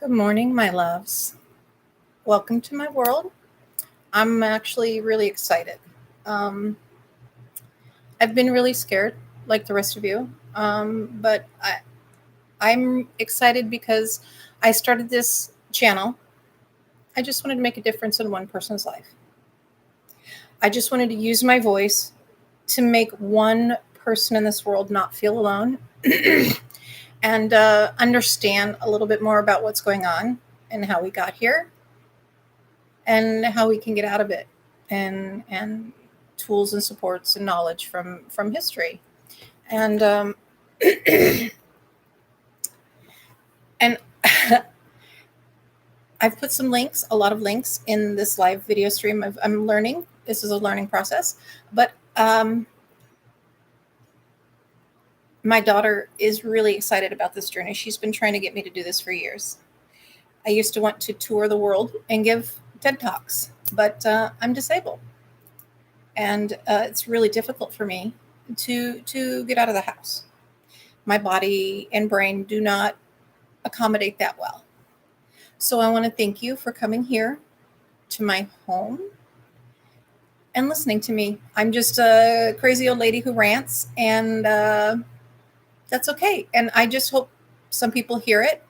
Good morning, my loves. Welcome to my world. I'm actually really excited. Um, I've been really scared, like the rest of you, but I'm excited because I started this channel. I just wanted to make a difference in one person's life. I just wanted to use my voice to make one person in this world not feel alone and understand a little bit more about what's going on and how we got here and how we can get out of it and tools and supports and knowledge from history and and I've put some links, a lot of links in this live video stream. I'm learning. This is a learning process, but my daughter is really excited about this journey. She's been trying to get me to do this for years. I used to want to tour the world and give TED Talks, but I'm disabled. And it's really difficult for me to get out of the house. My body and brain do not accommodate that well. So I want to thank you for coming here to my home and listening to me. I'm just a crazy old lady who rants, and that's okay. And I just hope some people hear it,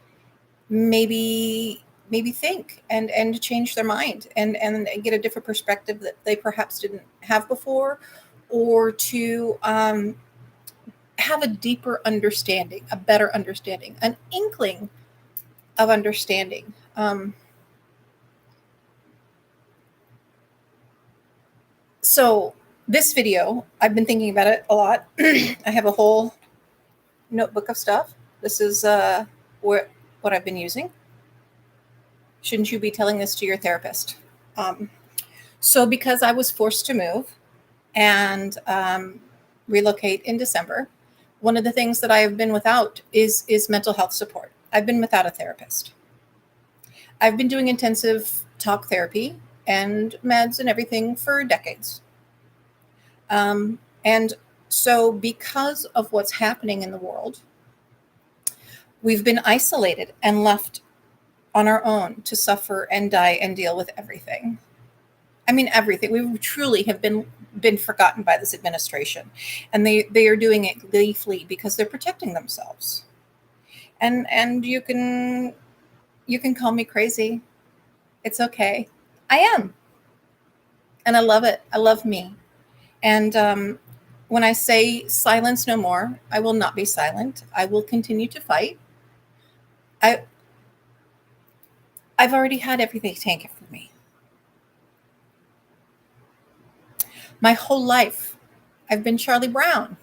maybe think and change their mind and get a different perspective that they perhaps didn't have before, or to have a deeper understanding, a better understanding, an inkling of understanding. So this video, I've been thinking about it a lot. I have a whole notebook of stuff. This is what I've been using. Shouldn't you be telling this to your therapist? So because I was forced to move and relocate in December, one of the things that I have been without is mental health support. I've been without a therapist. I've been doing intensive talk therapy and meds and everything for decades. And so because of what's happening in the world, we've been isolated and left on our own to suffer and die and deal with everything. I mean, everything. We truly have been forgotten by this administration, and they are doing it gleefully because they're protecting themselves. And you can call me crazy. It's okay. I am, and I love it. I love me. And when I say silence no more, I will not be silent. I will continue to fight. I've already had everything taken from me. My whole life, I've been Charlie Brown.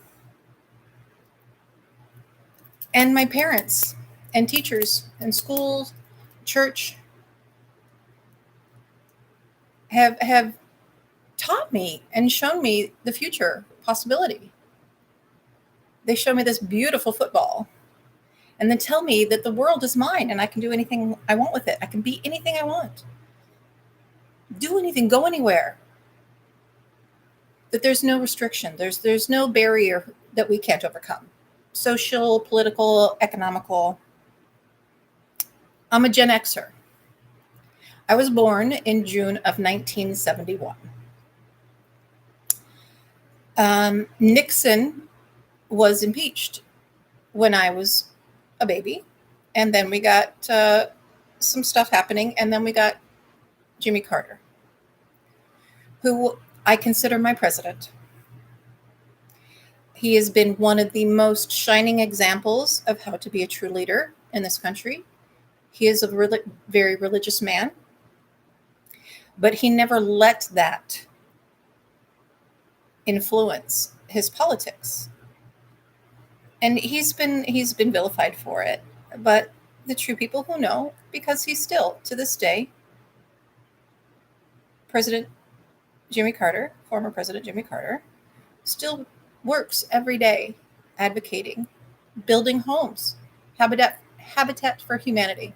And my parents and teachers and schools, church have taught me and shown me the future possibility. They show me this beautiful football and then tell me that the world is mine and I can do anything I want with it. I can be anything I want. Do anything, go anywhere. That there's no restriction. There's no barrier that we can't overcome. Social, political, economical. I'm a Gen Xer. I was born in June of 1971. Nixon was impeached when I was a baby. And then we got some stuff happening. And then we got Jimmy Carter, who I consider my president. He has been one of the most shining examples of how to be a true leader in this country. He is a very religious man, but he never let that influence his politics. And he's been vilified for it. But the true people who know, because he's still, to this day, President Jimmy Carter, former President Jimmy Carter, still works every day advocating, building homes, habitat for humanity.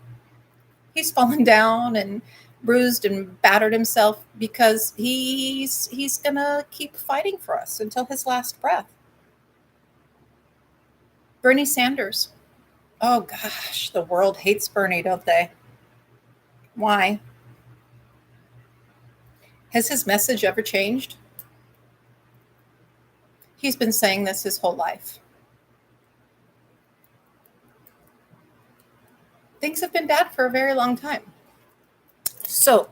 He's fallen down and bruised and battered himself because he's gonna keep fighting for us until his last breath. Bernie Sanders. Oh gosh, the world hates Bernie, don't they? Why? Has his message ever changed? He's been saying this his whole life. Things have been bad for a very long time. So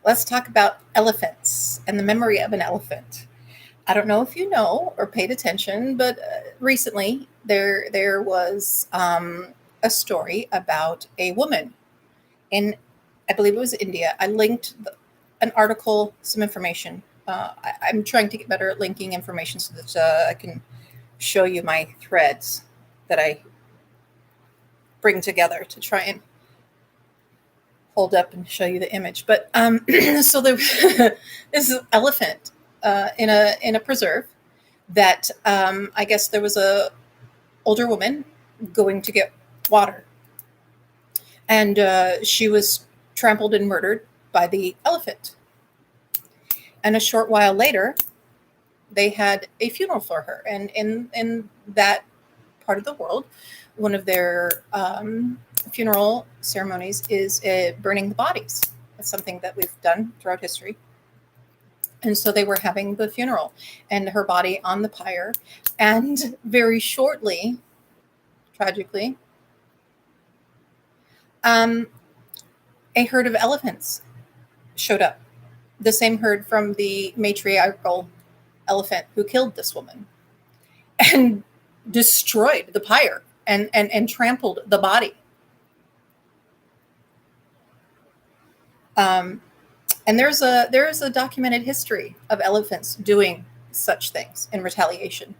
let's talk about elephants and the memory of an elephant. I don't know if you know or paid attention, but recently there was a story about a woman I believe it was India. I linked an article, some information. I'm trying to get better at linking information so that I can show you my threads that I bring together to try and hold up and show you the image. But so there this elephant in a preserve that I guess there was a older woman going to get water, and she was trampled and murdered by the elephant. And a short while later, they had a funeral for her. And in that part of the world, one of their funeral ceremonies is burning the bodies. That's something that we've done throughout history. And so they were having the funeral and her body on the pyre. And very shortly, tragically, a herd of elephants showed up. The same herd from the matriarchal elephant who killed this woman and destroyed the pyre and trampled the body. And there's a documented history of elephants doing such things in retaliation.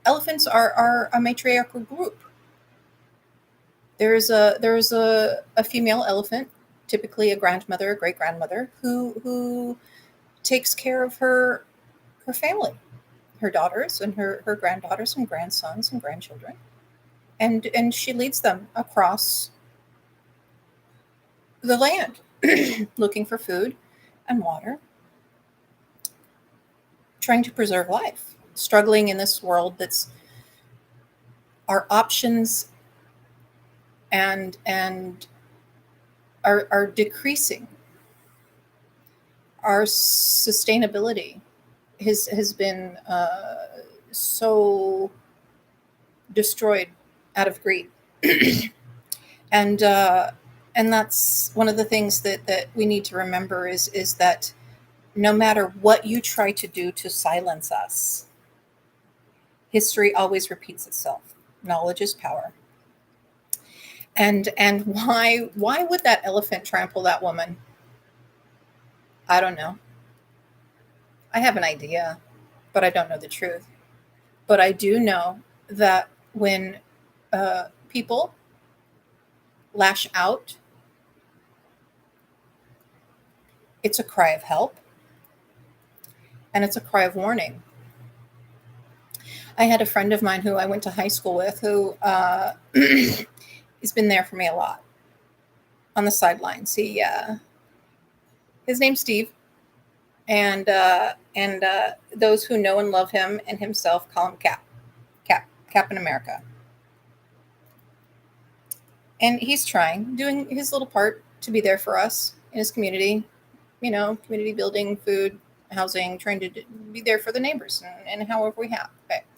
Elephants are a matriarchal group. There's a female elephant, typically a grandmother, a great grandmother, who takes care of her family, her daughters and her granddaughters and grandsons and grandchildren, and she leads them across the land, looking for food and water, trying to preserve life, struggling in this world that's our options and are decreasing. Our sustainability has been so destroyed out of greed, and that's one of the things that we need to remember is that no matter what you try to do to silence us, history always repeats itself. Knowledge is power. And why would that elephant trample that woman? I don't know. I have an idea, but I don't know the truth. But I do know that when people lash out, it's a cry of help and it's a cry of warning. I had a friend of mine who I went to high school with who has been there for me a lot on the sidelines. His name's Steve, and those who know and love him and himself call him Cap in America. And he's doing his little part to be there for us in his community, community building, food, housing, trying to be there for the neighbors and however we have,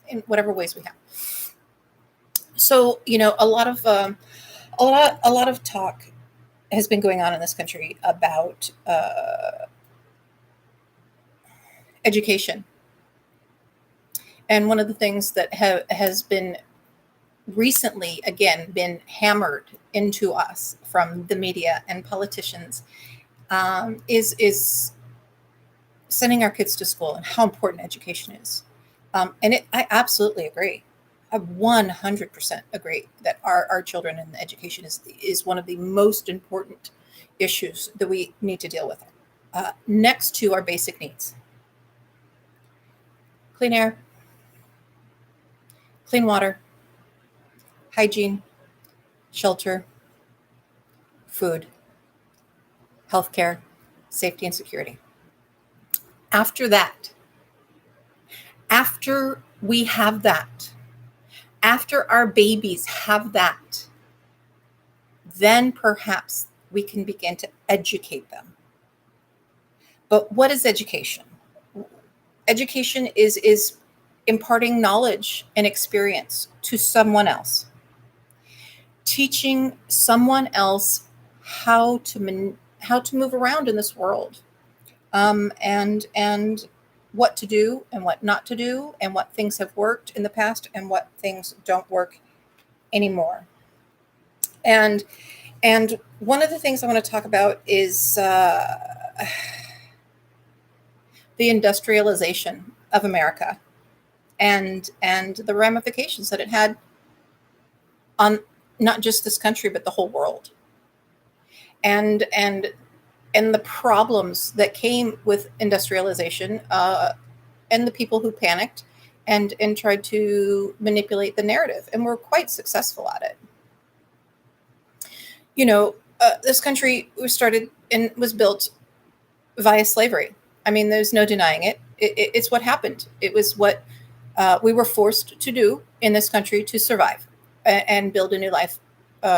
in whatever ways we have. So, a lot of talk has been going on in this country about education. And one of the things that has been recently, again, been hammered into us from the media and politicians is sending our kids to school and how important education is. I absolutely agree. I 100% agree that our children and education is one of the most important issues that we need to deal with, next to our basic needs. Clean air, clean water, hygiene, shelter, food, healthcare, safety and security. After we have that, after our babies have that, then perhaps we can begin to educate them. But what is education? Education is imparting knowledge and experience to someone else, teaching someone else how to move around in this world, and what to do and what not to do, and what things have worked in the past and what things don't work anymore. And one of the things I want to talk about is the industrialization of America, and the ramifications that it had on not just this country but the whole world, and the problems that came with industrialization, and the people who panicked and tried to manipulate the narrative and were quite successful at it. You know, this country was started and was built via slavery. I mean, there's no denying it. It's what happened. It was what we were forced to do in this country to survive and build a new life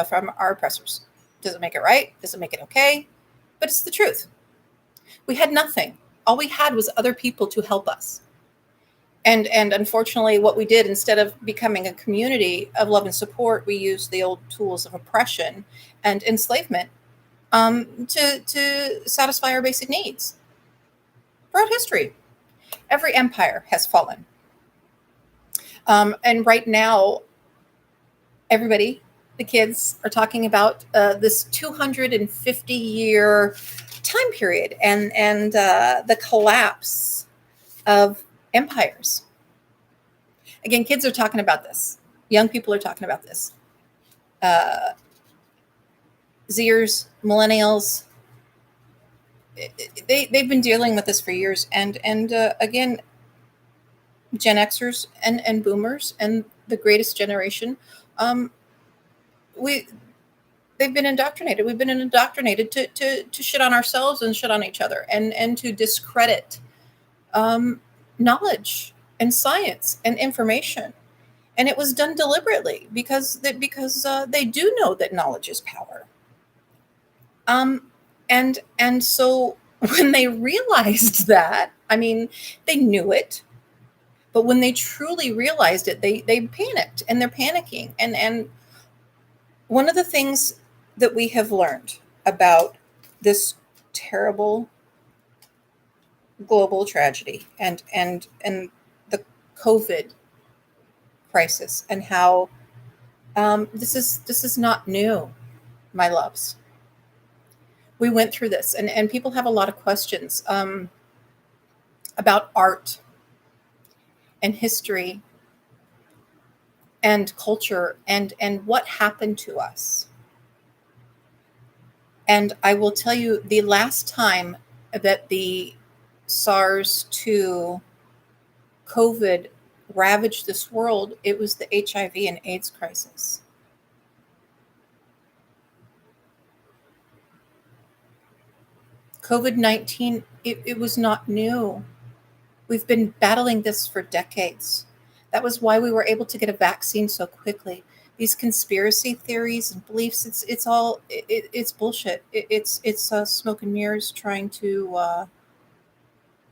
from our oppressors. Doesn't make it right. Doesn't make it okay. But it's the truth. We had nothing. All we had was other people to help us. And unfortunately, what we did, instead of becoming a community of love and support, we used the old tools of oppression and enslavement to satisfy our basic needs. Throughout history, every empire has fallen. And right now, everybody, the kids, are talking about this 250-year time period and the collapse of empires. Again, kids are talking about this. Young people are talking about this. Zers, millennials, they've been dealing with this for years. And again, Gen Xers and boomers and the greatest generation, they've been indoctrinated. We've been indoctrinated to shit on ourselves and shit on each other, and to discredit knowledge and science and information. And it was done deliberately because they do know that knowledge is power. And so when they realized that, I mean, they knew it, but when they truly realized it, they panicked, and they're panicking. And one of the things that we have learned about this terrible global tragedy and the COVID crisis, and how this is not new, my loves. We went through this, and people have a lot of questions about art and history and culture and what happened to us. And I will tell you, the last time that the SARS-2 COVID ravaged this world, it was the HIV and AIDS crisis. COVID-19, it was not new. We've been battling this for decades. That was why we were able to get a vaccine so quickly. These conspiracy theories and beliefs, it's bullshit. It's smoke and mirrors trying to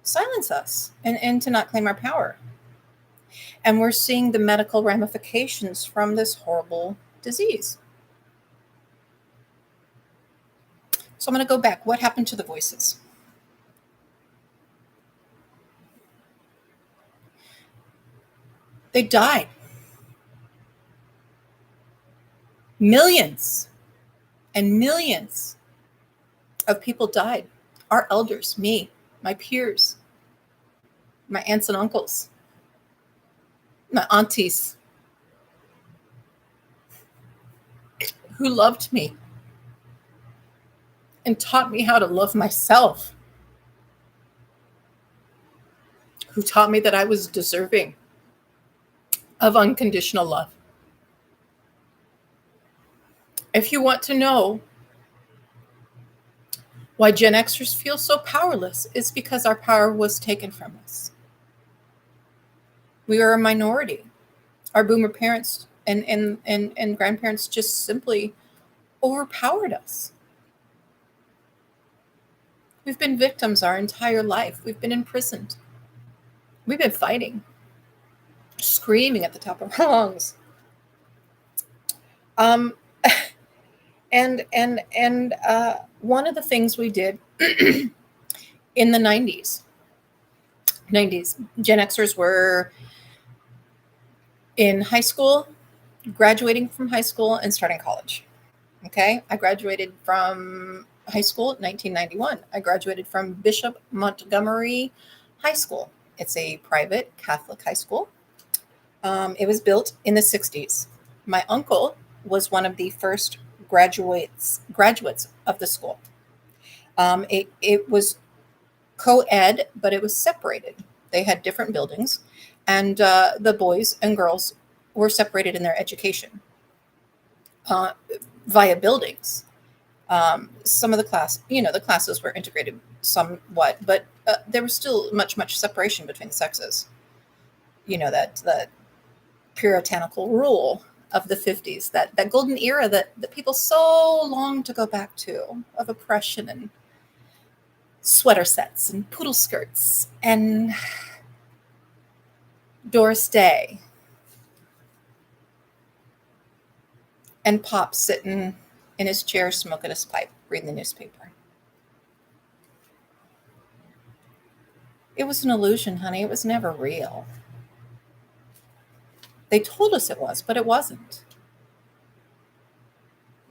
silence us and to not claim our power. And we're seeing the medical ramifications from this horrible disease. So I'm going to go back. What happened to the voices? They died. Millions and millions of people died. Our elders, me, my peers, my aunts and uncles, my aunties, who loved me and taught me how to love myself, who taught me that I was deserving of unconditional love. If you want to know why Gen Xers feel so powerless, it's because our power was taken from us. We are a minority. Our boomer parents and grandparents just simply overpowered us. We've been victims our entire life. We've been imprisoned. We've been fighting, screaming at the top of our lungs. Um, and one of the things we did in the 90s, Gen Xers were in high school, graduating from high school, and starting college. Okay, I graduated from high school in 1991. I graduated from Bishop Montgomery High School. It's a private Catholic high school. It was built in the 60s. My uncle was one of the first graduates of the school. It was co-ed, but it was separated. They had different buildings, and the boys and girls were separated in their education via buildings. Some of the classes were integrated somewhat, but there was still much separation between the sexes. That puritanical rule of the 50s, that golden era that people so long to go back to, of oppression and sweater sets and poodle skirts and Doris Day and Pop sitting in his chair smoking his pipe, reading the newspaper. It was an illusion, honey. It was never real. They told us it was, but it wasn't.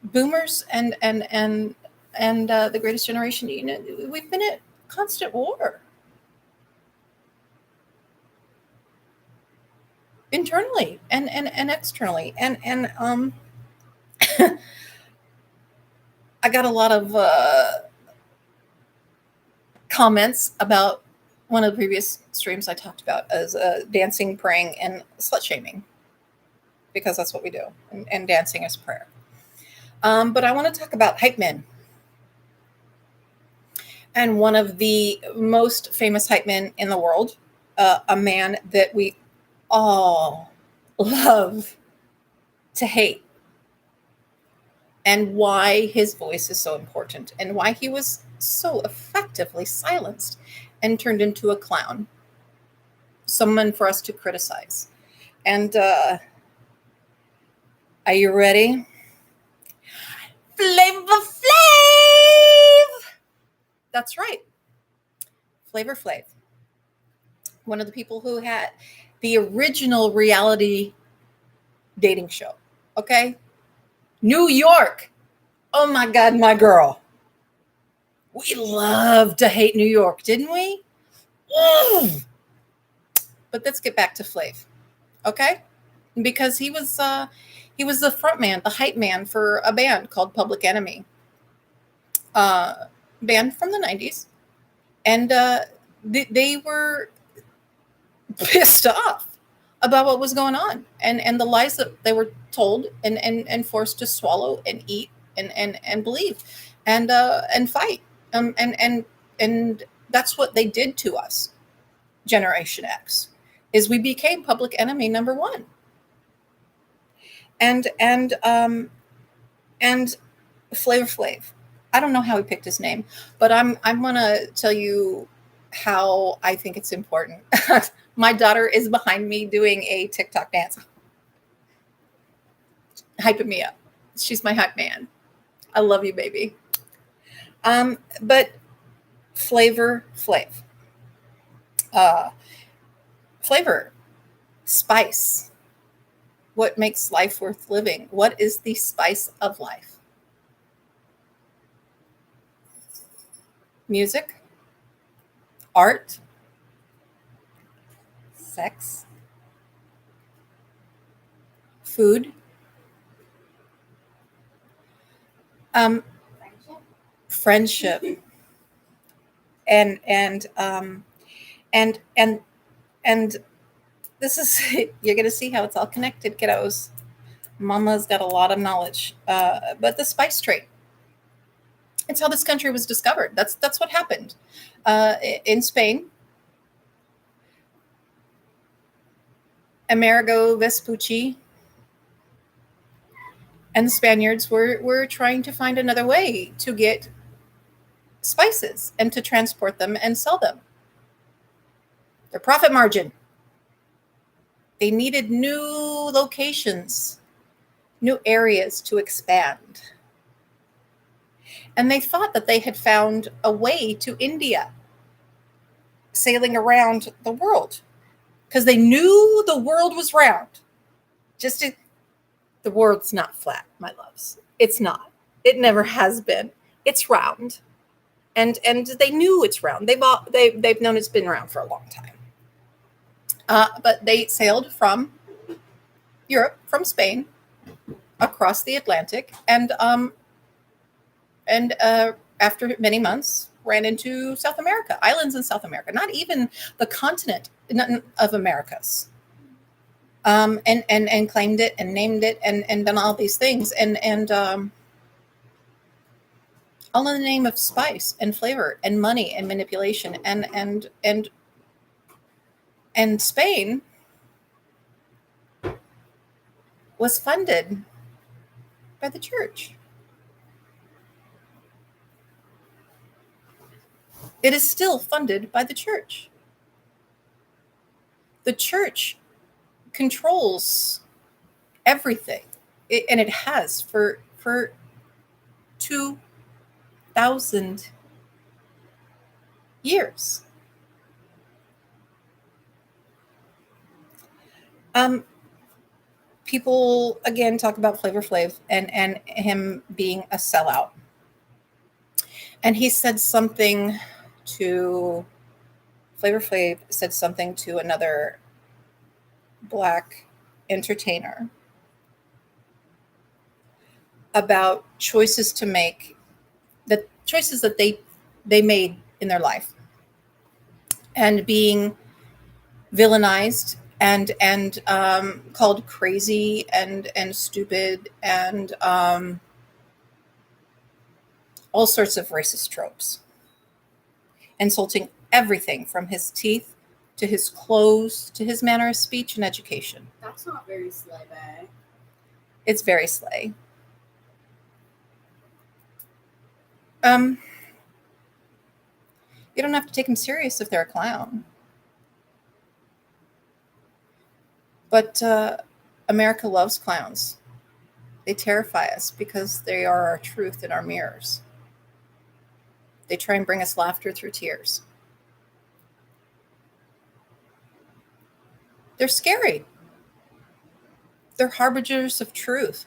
Boomers and the greatest generation, we've been at constant war. Internally and externally. And I got a lot of comments about one of the previous streams I talked about as dancing, praying, and slut shaming, because that's what we do, and dancing is prayer. But I want to talk about hype men. And one of the most famous hype men in the world, a man that we all love to hate, and why his voice is so important, and why he was so effectively silenced and turned into a clown, someone for us to criticize. And are you ready? Flavor Flav! That's right. Flavor Flav. One of the people who had the original reality dating show. Okay? New York. Oh my God, my girl. We loved to hate New York, didn't we? But let's get back to Flav. Okay? Because he was the front man, the hype man for a band called Public Enemy. Band from the 90s. And they were pissed off about what was going on, and the lies that they were told and forced to swallow and eat and believe and fight. And that's what they did to us, Generation X, is we became public enemy number one. And Flavor Flav. I don't know how he picked his name, but I'm gonna tell you how I think it's important. My daughter is behind me doing a TikTok dance, hyping me up. She's my hype man. I love you, baby. But Flavor Flav. Flavor, spice. What makes life worth living? What is the spice of life? Music, art, sex, food, friendship, and this is you're gonna see how it's all connected, kiddos. Mama's got a lot of knowledge, but the spice trade. It's how this country was discovered. That's what happened in Spain. Amerigo Vespucci And the Spaniards were trying to find another way to get spices and to transport them and sell them. Their profit margin. They needed new locations, new areas to expand. And they thought that they had found a way to India, sailing around the world, because they knew the world was round. The world's not flat, my loves. It's not. It never has been. It's round. And they knew it's round. They've known it's been around for a long time. But they sailed from Europe, from Spain, across the Atlantic, and after many months, ran into South America, islands in South America, not even the continent of Americas, and claimed it and named it and done all these things, and all in the name of spice and flavor and money and manipulation, and Spain was funded by the church. It is still funded by the church. The church controls everything, and it has for 2,000 years. People again talk about Flavor Flav and him being a sellout, and he said something to Flavor Flav said something to another Black entertainer about choices to make, the choices that they made in their life, and being villainized and called crazy and stupid and all sorts of racist tropes, insulting everything from his teeth to his clothes to his manner of speech and education. That's not very slay, bae. It's very slay. You don't have to take him serious if they're a clown. But America loves clowns. They terrify us because they are our truth and our mirrors. They try and bring us laughter through tears. They're scary. They're harbingers of truth,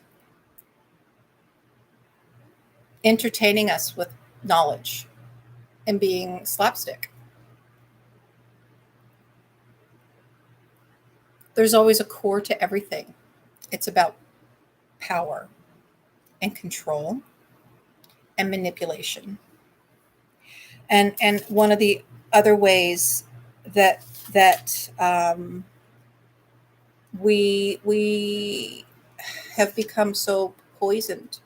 entertaining us with knowledge and being slapstick. There's always a core to everything. It's about power and control and manipulation. And one of the other ways that we have become so poisoned,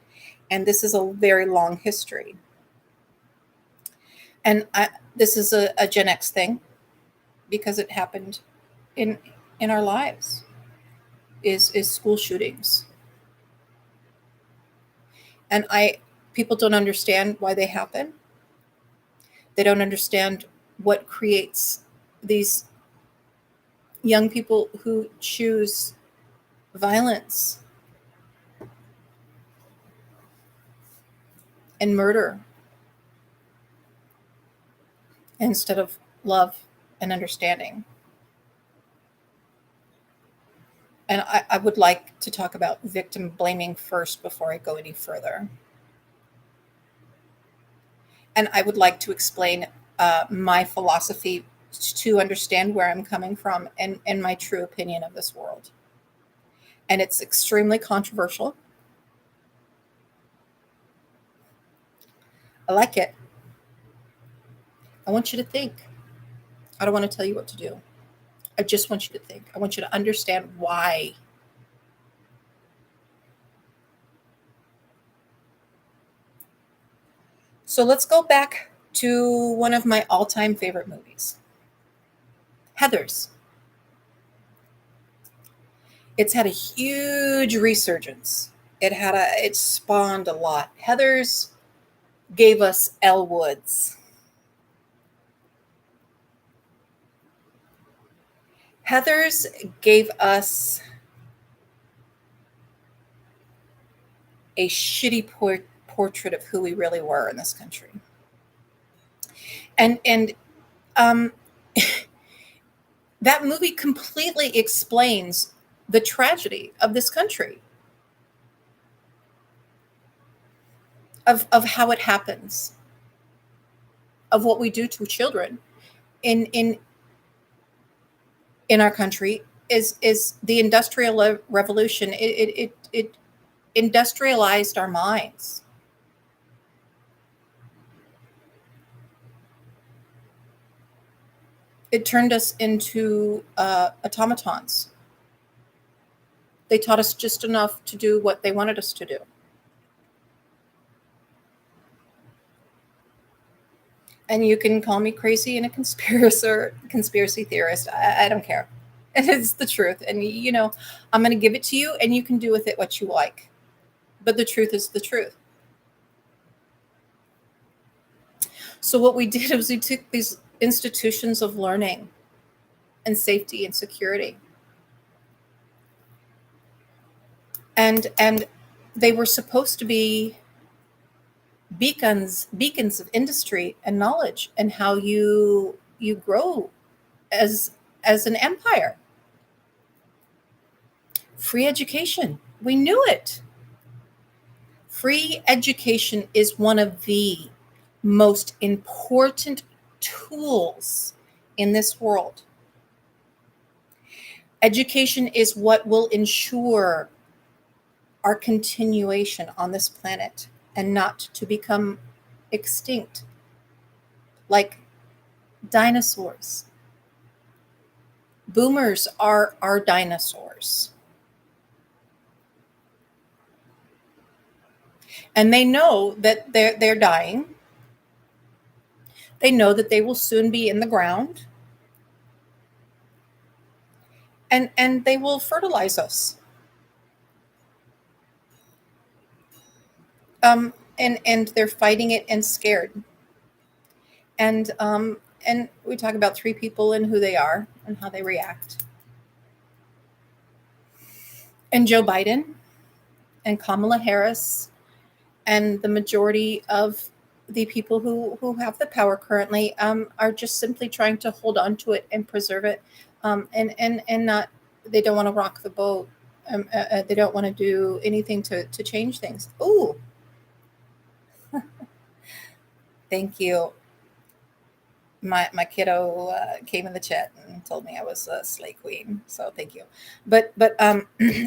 and this is a very long history. And this is a Gen X thing because it happened in our lives, is school shootings. And people don't understand why they happen. They don't understand what creates these young people who choose violence and murder instead of love and understanding. And I would like to talk about victim blaming first before I go any further. And I would like to explain my philosophy to understand where I'm coming from and my true opinion of this world. And it's extremely controversial. I like it. I want you to think. I don't want to tell you what to do. I just want you to think. I want you to understand why. So let's go back to one of my all-time favorite movies, Heathers. It's had a huge resurgence It spawned a lot. Heather's gave us Elwoods. Heather's gave us a shitty portrait of who we really were in this country. And that movie completely explains the tragedy of this country, of how it happens, of what we do to children in our country. Is the Industrial Revolution. It industrialized our minds. It turned us into automatons. They taught us just enough to do what they wanted us to do. And you can call me crazy and a conspiracy theorist. I don't care. It's the truth. And, I'm going to give it to you and you can do with it what you like. But the truth is the truth. So what we did was we took these institutions of learning and safety and security, and they were supposed to be beacons of industry and knowledge and how you grow as an empire. Free education. We knew it. Free education is one of the most important tools in this world. Education is what will ensure our continuation on this planet and not to become extinct like dinosaurs. Boomers are our dinosaurs. And they know that they're dying. They know that they will soon be in the ground. And they will fertilize us. And they're fighting it and scared. And we talk about 3 people and who they are and how they react. And Joe Biden and Kamala Harris and the majority of the people who have the power currently are just simply trying to hold on to it and preserve it, and not. They don't want to rock the boat. They don't want to do anything to change things. Ooh, thank you. My kiddo came in the chat and told me I was a slay queen, so thank you. But I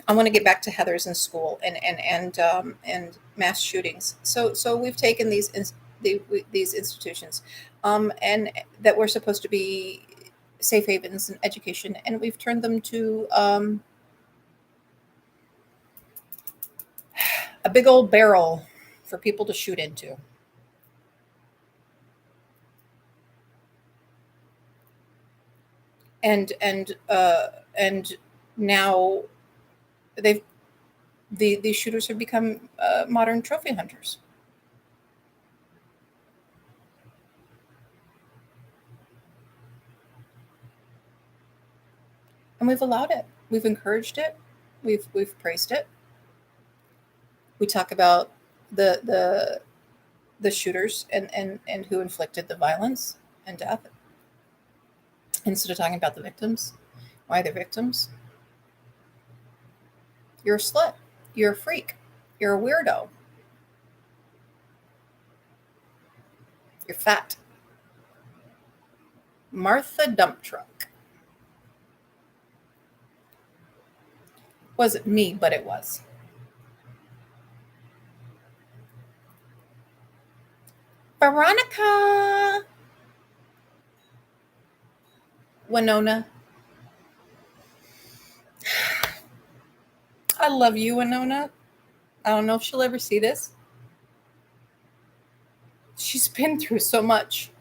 want to get back to Heather's in school and mass shootings. So we've taken these institutions, and that were supposed to be safe havens and education, and we've turned them to a big old barrel for people to shoot into. And now these shooters have become modern trophy hunters. And we've allowed it. We've encouraged it. We've praised it. We talk about the shooters and who inflicted the violence and death, instead of talking about the victims. Why they're victims? You're a slut. You're a freak. You're a weirdo. You're fat. Martha Dump Truck. Wasn't me, but it was. Veronica. Winona. I love you, Winona. I don't know if she'll ever see this. She's been through so much.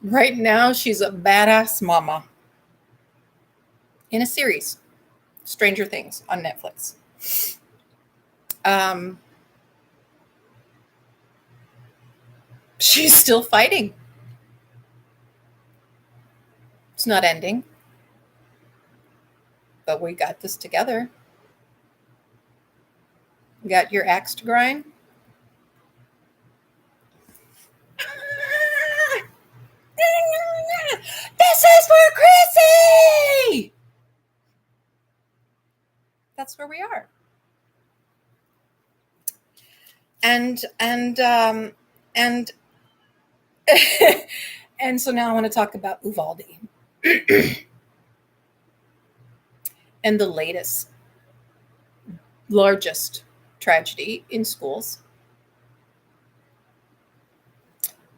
Right now, she's a badass mama in a series. Stranger Things on Netflix. She's still fighting. It's not ending. But we got this together. You got your axe to grind? This is for Chrissy! That's where we are. And and so now I want to talk about Uvalde and the latest, largest tragedy in schools,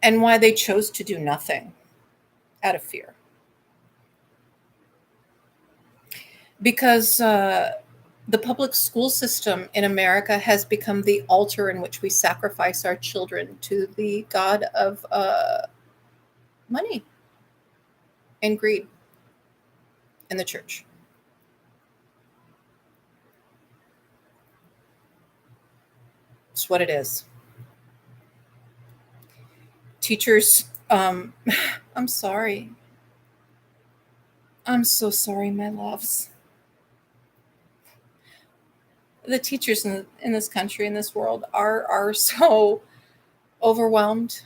and why they chose to do nothing out of fear. Because the public school system in America has become the altar in which we sacrifice our children to the god of money and greed in the church. It's what it is. Teachers, I'm sorry. I'm so sorry, my loves. The teachers in this country, in this world, are so overwhelmed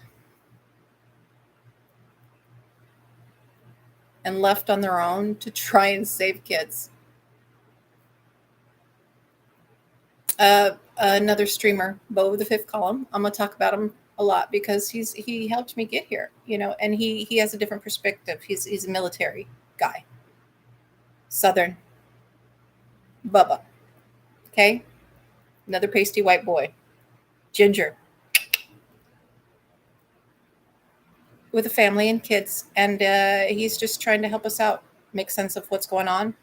and left on their own to try and save kids. Another streamer, Bo of the Fifth Column. I'm gonna talk about him a lot because he helped me get here, and he has a different perspective. He's a military guy, Southern Bubba. Okay, another pasty white boy, Ginger, with a family and kids, and he's just trying to help us out, make sense of what's going on.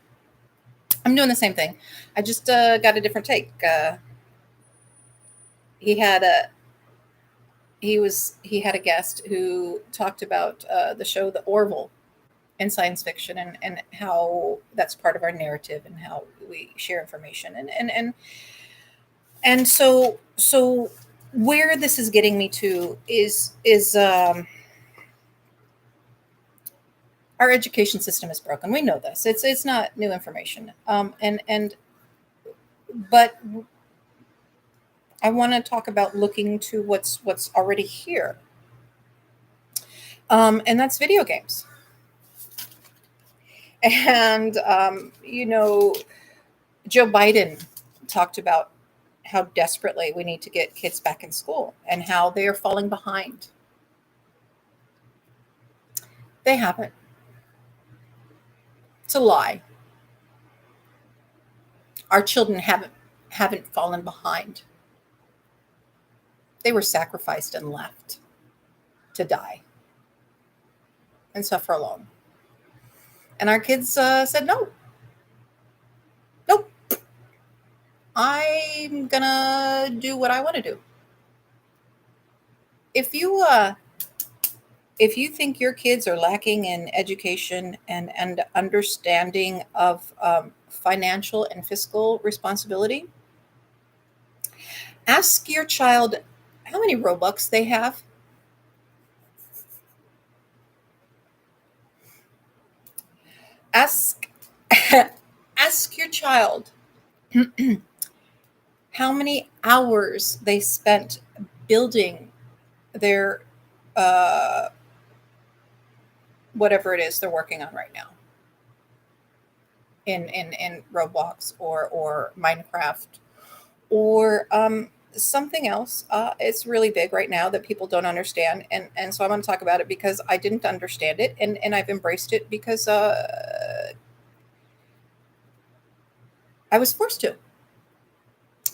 I'm doing the same thing. I just got a different take. He had a guest who talked about the show The Orville in science fiction and how that's part of our narrative and how we share information and so where this is getting me to is our education system is broken. We know this. It's not new information. But I want to talk about looking to what's already here. And that's video games. And Joe Biden talked about how desperately we need to get kids back in school and how they are falling behind. They haven't. It's a lie. Our children haven't fallen behind. They were sacrificed and left to die and suffer alone. And our kids said, nope, I'm gonna do what I want to do. If you think your kids are lacking in education and understanding of financial and fiscal responsibility, ask your child how many Robux they have. Ask your child how many hours they spent building their whatever it is they're working on right now in Roblox or Minecraft or something else. It's really big right now that people don't understand, and so I'm going to talk about it because I didn't understand it, and I've embraced it because I was forced to.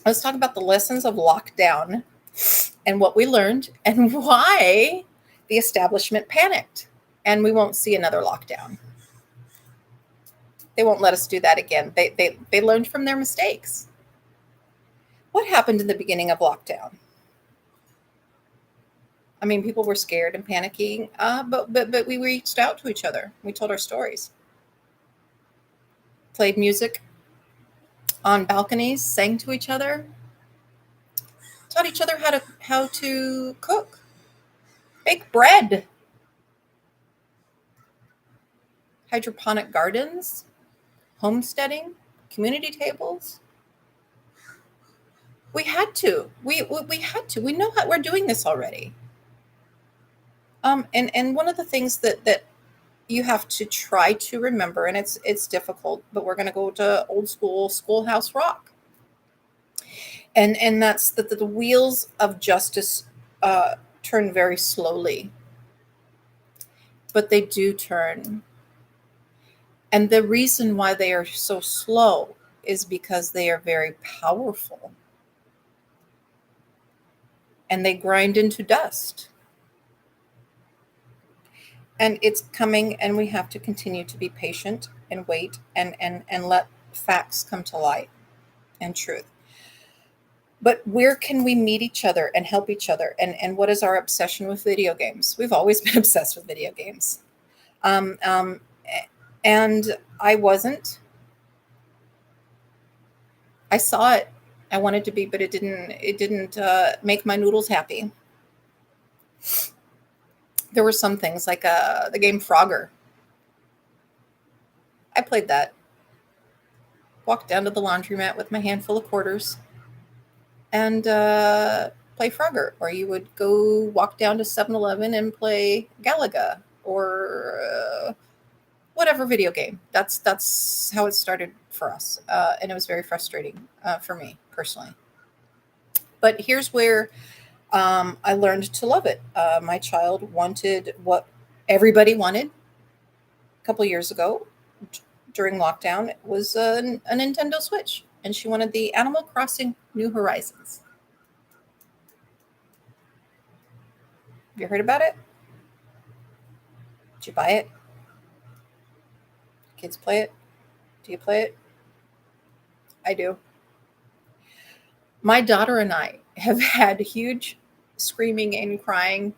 Let's talk about the lessons of lockdown and what we learned and why the establishment panicked. And we won't see another lockdown. They won't let us do that again. They learned from their mistakes. What happened in the beginning of lockdown? I mean, people were scared and panicking, but we reached out to each other. We told our stories, played music, on balconies, sang to each other, taught each other how to cook, bake bread, hydroponic gardens, homesteading, community tables. We had to. We had to. We know how we're doing this already. And one of the things that you have to try to remember, and it's difficult, but we're going to go to old school schoolhouse rock, and that's that the wheels of justice turn very slowly, but they do turn. And the reason why they are so slow is because they are very powerful and they grind into dust. And it's coming, and we have to continue to be patient and wait and let facts come to light and truth. But where can we meet each other and help each other? And what is our obsession with video games? We've always been obsessed with video games. Um, um, and I wasn't. I saw it. I wanted to be, but it didn't. It didn't make my noodles happy. There were some things like the game Frogger. I played that. Walked down to the laundromat with my handful of quarters and play Frogger. Or you would go walk down to 7-Eleven and play Galaga or whatever video game. That's how it started for us. And it was very frustrating for me personally. But here's where I learned to love it. My child wanted what everybody wanted a couple years ago during lockdown. It was a Nintendo Switch, and she wanted the Animal Crossing New Horizons. Have you heard about it? Did you buy it? Kids play it? Do you play it? I do. My daughter and I have had huge screaming and crying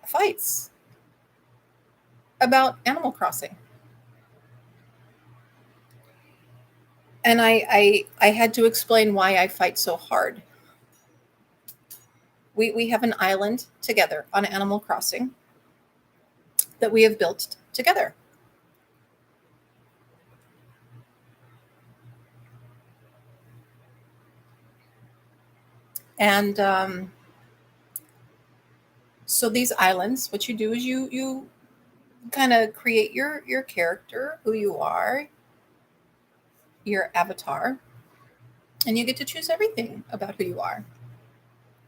fights about Animal Crossing. And I had to explain why I fight so hard. We have an island together on Animal Crossing that we have built together. And so these islands, what you do is you kind of create your character, who you are, your avatar, and you get to choose everything about who you are.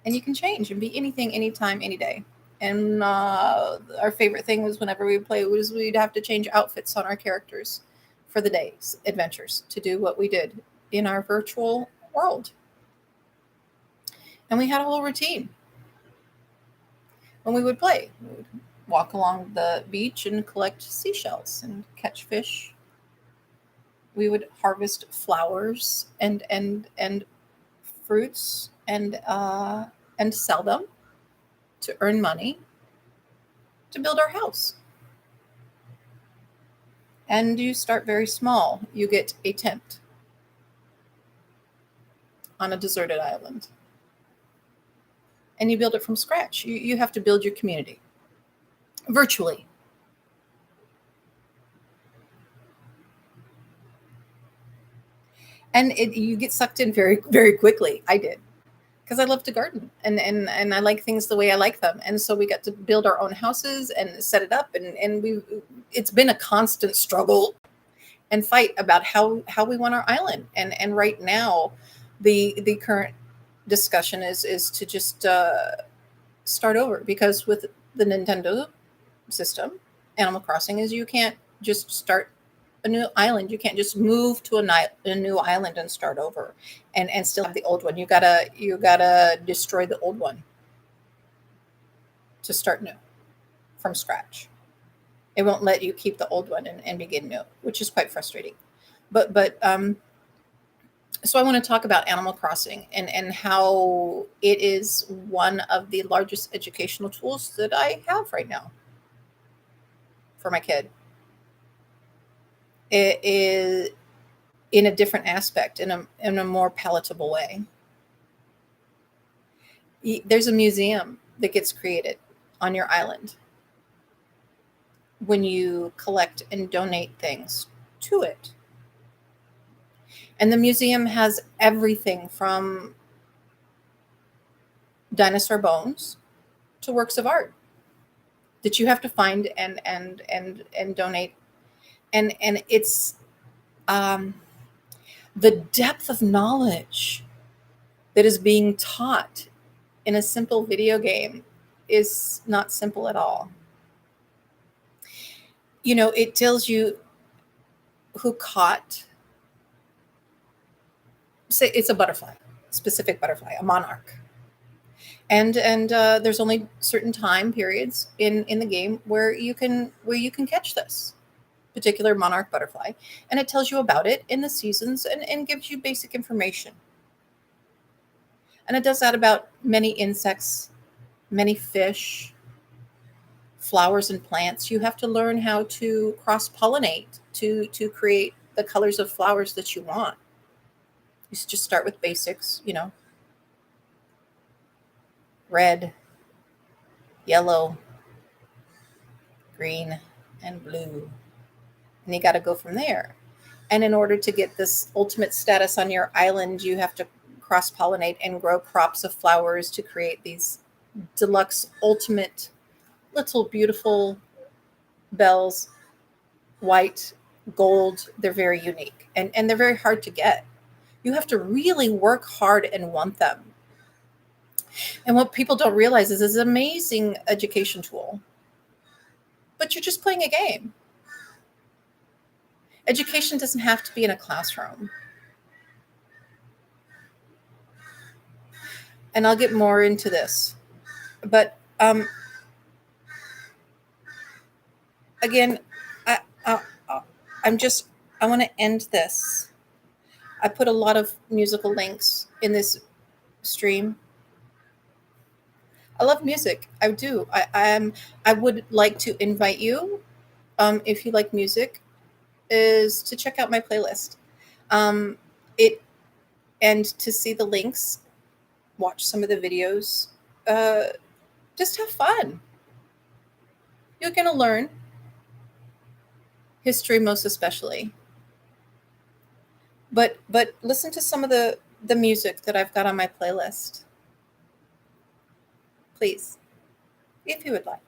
And you can change and be anything, anytime, any day. And our favorite thing was whenever we play was we'd have to change outfits on our characters for the day's adventures to do what we did in our virtual world. And we had a whole routine when we would play. We would walk along the beach and collect seashells and catch fish. We would harvest flowers and fruits and sell them to earn money to build our house. And you start very small. You get a tent on a deserted island. And you build it from scratch. You have to build your community virtually. And you get sucked in very, very quickly. I did. Because I love to garden and I like things the way I like them. And so we got to build our own houses and set it up. And it's been a constant struggle and fight about how we want our island. And right now, the current discussion is to just start over, because with the Nintendo system, Animal Crossing, is you can't just start a new island. You can't just move to a new island and start over and still have the old one. You gotta destroy the old one to start new from scratch. It won't let you keep the old one and begin new, which is quite frustrating. But so I want to talk about Animal Crossing and how it is one of the largest educational tools that I have right now for my kid. It is in a different aspect, in a more palatable way. There's a museum that gets created on your island when you collect and donate things to it. And the museum has everything from dinosaur bones to works of art that you have to find and donate. And it's the depth of knowledge that is being taught in a simple video game is not simple at all. You know, it tells you who caught, say it's a butterfly, specific butterfly, a monarch. And there's only certain time periods in the game where you can catch this particular monarch butterfly, and it tells you about it in the seasons and gives you basic information. And it does that about many insects, many fish, flowers and plants. You have to learn how to cross-pollinate to create the colors of flowers that you want. You just start with basics, you know, red, yellow, green, and blue. And you got to go from there. And in order to get this ultimate status on your island, you have to cross-pollinate and grow crops of flowers to create these deluxe, ultimate, little beautiful bells, white, gold. They're very unique and they're very hard to get. You have to really work hard and want them. And what people don't realize is it's an amazing education tool, but you're just playing a game. Education doesn't have to be in a classroom. And I'll get more into this. But again, I want to end this. I put a lot of musical links in this stream. I love music. I do. I would like to invite you, if you like music, is to check out my playlist. It and to see the links, watch some of the videos. Just have fun. You're gonna learn history, most especially. But listen to some of the music that I've got on my playlist. Please, if you would like.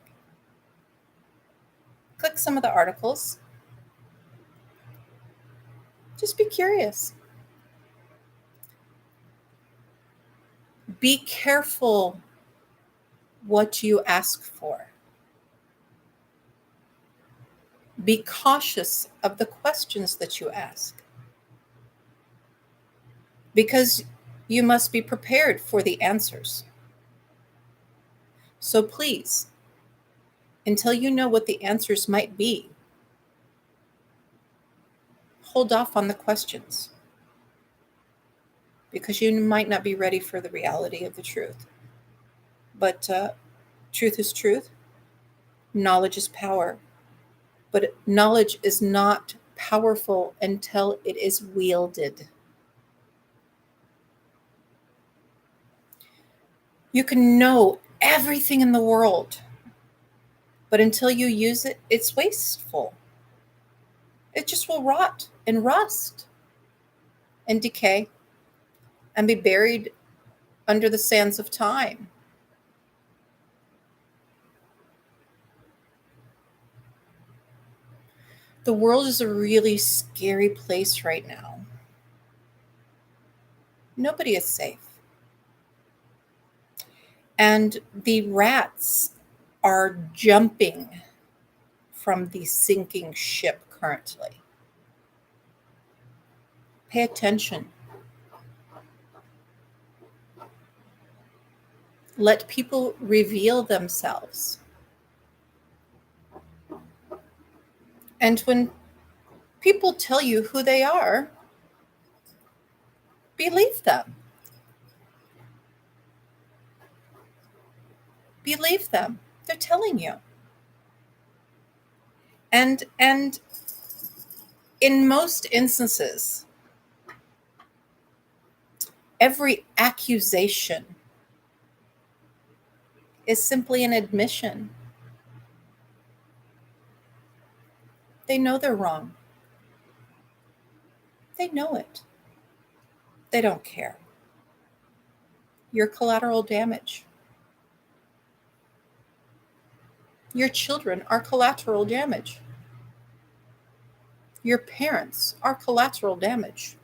Click some of the articles. Just be curious. Be careful what you ask for. Be cautious of the questions that you ask, because you must be prepared for the answers. So please, until you know what the answers might be, hold off on the questions, because you might not be ready for the reality of the truth. But truth is truth. Knowledge is power. But knowledge is not powerful until it is wielded. You can know everything in the world, but until you use it, it's wasteful. It just will rot and rust and decay and be buried under the sands of time. The world is a really scary place right now. Nobody is safe. And the rats are jumping from the sinking ship currently. Pay attention. Let people reveal themselves. And when people tell you who they are, believe them. Believe them. They're telling you. And in most instances, Every accusation is simply an admission. They know they're wrong. They know it. They don't care. You're collateral damage. Your children are collateral damage. Your parents are collateral damage.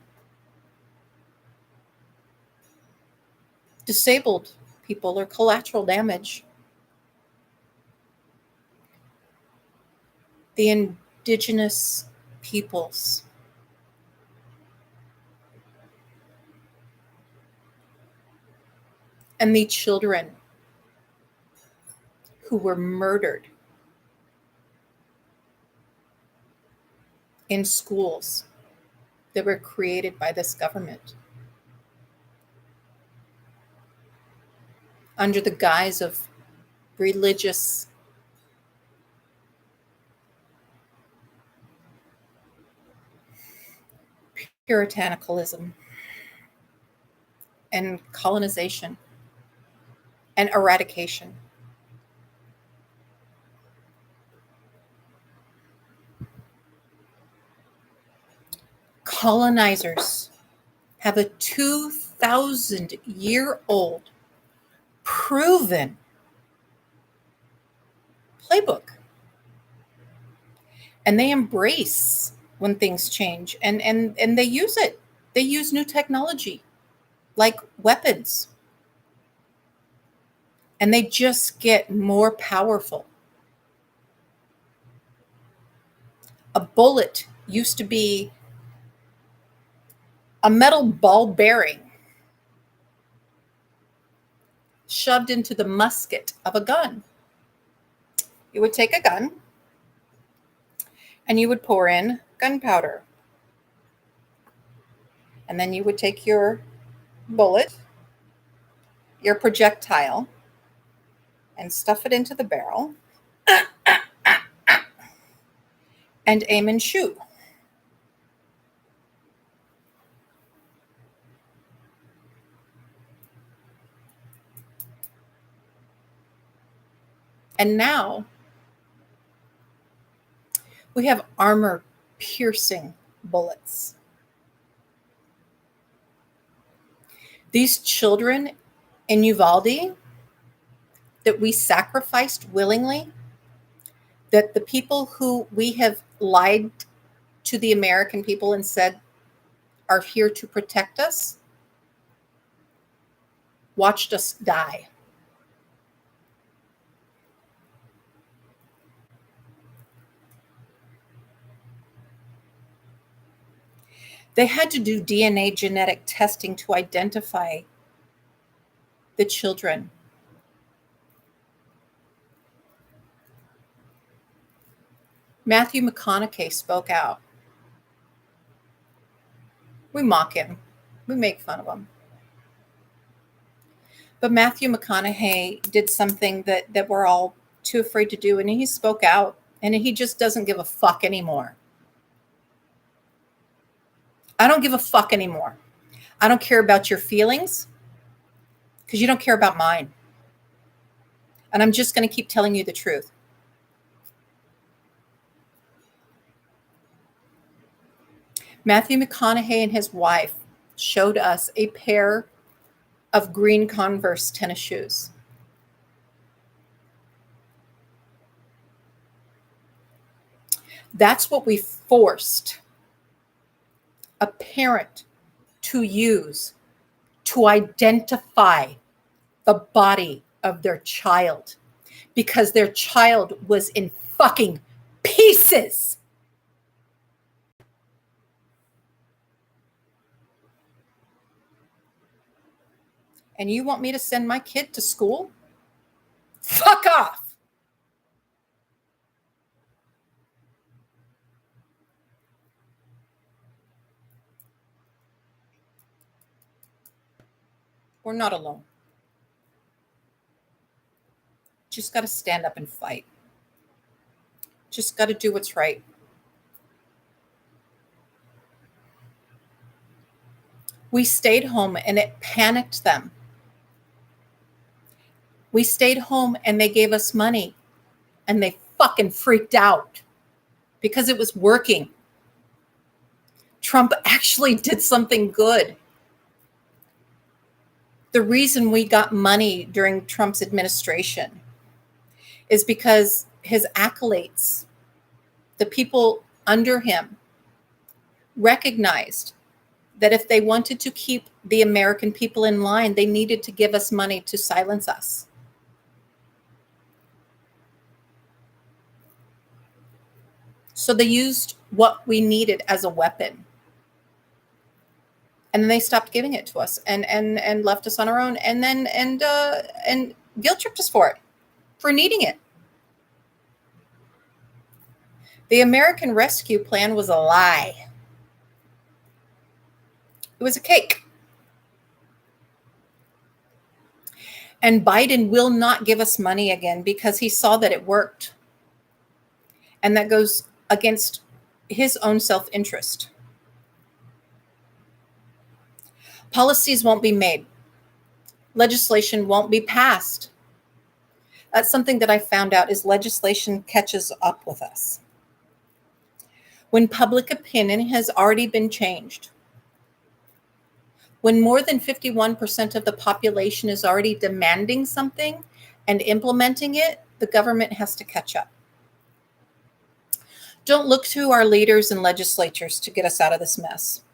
Disabled people are collateral damage. The indigenous peoples, and the children who were murdered in schools that were created by this government under the guise of religious puritanicalism and colonization and eradication. Colonizers have a 2,000-year-old proven playbook. And they embrace when things change and they use it. They use new technology like weapons. And they just get more powerful. A bullet used to be a metal ball bearing shoved into the musket of a gun. You would take a gun and you would pour in gunpowder. And then you would take your bullet, your projectile, and stuff it into the barrel and aim and shoot. And now we have armor-piercing bullets. These children in Uvalde that we sacrificed willingly, that the people who we have lied to the American people and said are here to protect us, watched us die. They had to do DNA genetic testing to identify the children. Matthew McConaughey spoke out. We mock him. We make fun of him. But Matthew McConaughey did something that we're all too afraid to do, and he spoke out, and he just doesn't give a fuck anymore. I don't give a fuck anymore. I don't care about your feelings because you don't care about mine. And I'm just going to keep telling you the truth. Matthew McConaughey and his wife showed us a pair of green Converse tennis shoes. That's what we forced a parent to use to identify the body of their child, because their child was in fucking pieces. And you want me to send my kid to school? Fuck off. We're not alone. Just got to stand up and fight. Just got to do what's right. We stayed home and it panicked them. We stayed home and they gave us money and they fucking freaked out because it was working. Trump actually did something good. The reason we got money during Trump's administration is because his acolytes, the people under him, recognized that if they wanted to keep the American people in line, they needed to give us money to silence us. So they used what we needed as a weapon. And then they stopped giving it to us and left us on our own and guilt tripped us for needing it. The American Rescue Plan was a lie. It was a cake. And Biden will not give us money again because he saw that it worked. And that goes against his own self-interest. Policies won't be made. Legislation won't be passed. That's something that I found out is legislation catches up with us. When public opinion has already been changed, when more than 51% of the population is already demanding something and implementing it, the government has to catch up. Don't look to our leaders and legislatures to get us out of this mess.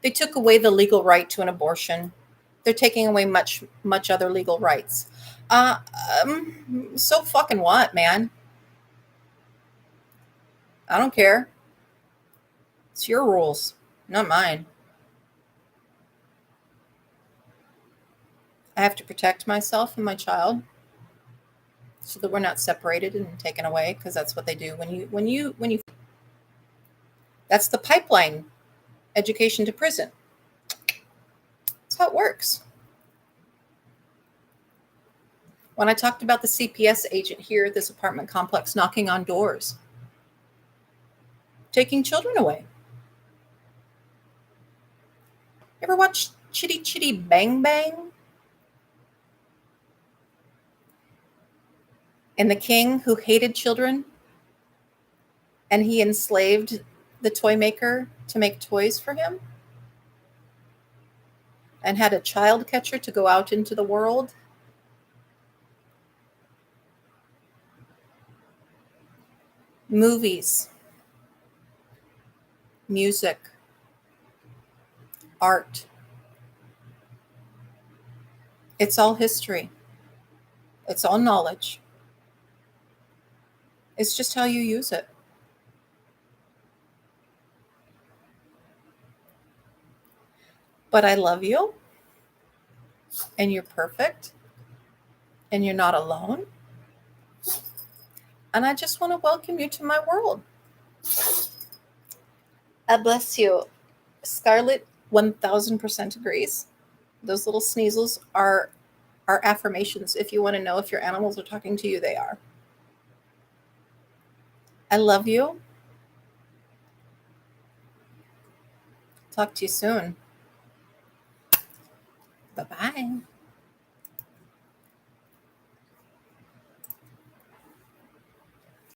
They took away the legal right to an abortion. They're taking away much other legal rights. So fucking what, man? I don't care. It's your rules, not mine. I have to protect myself and my child so that we're not separated and taken away, because that's what they do when you that's the pipeline, education to prison. That's how it works. When I talked about the CPS agent here at this apartment complex knocking on doors, taking children away. Ever watch Chitty Chitty Bang Bang? And the king who hated children, and he enslaved the toy maker to make toys for him, and had a child catcher to go out into the world. Movies, music, art. It's all history. It's all knowledge. It's just how you use it. But I love you, and you're perfect, and you're not alone. And I just want to welcome you to my world. I bless you. Scarlett 1000% agrees. Those little sneezels are affirmations. If you want to know if your animals are talking to you, they are. I love you. Talk to you soon. Bye-bye.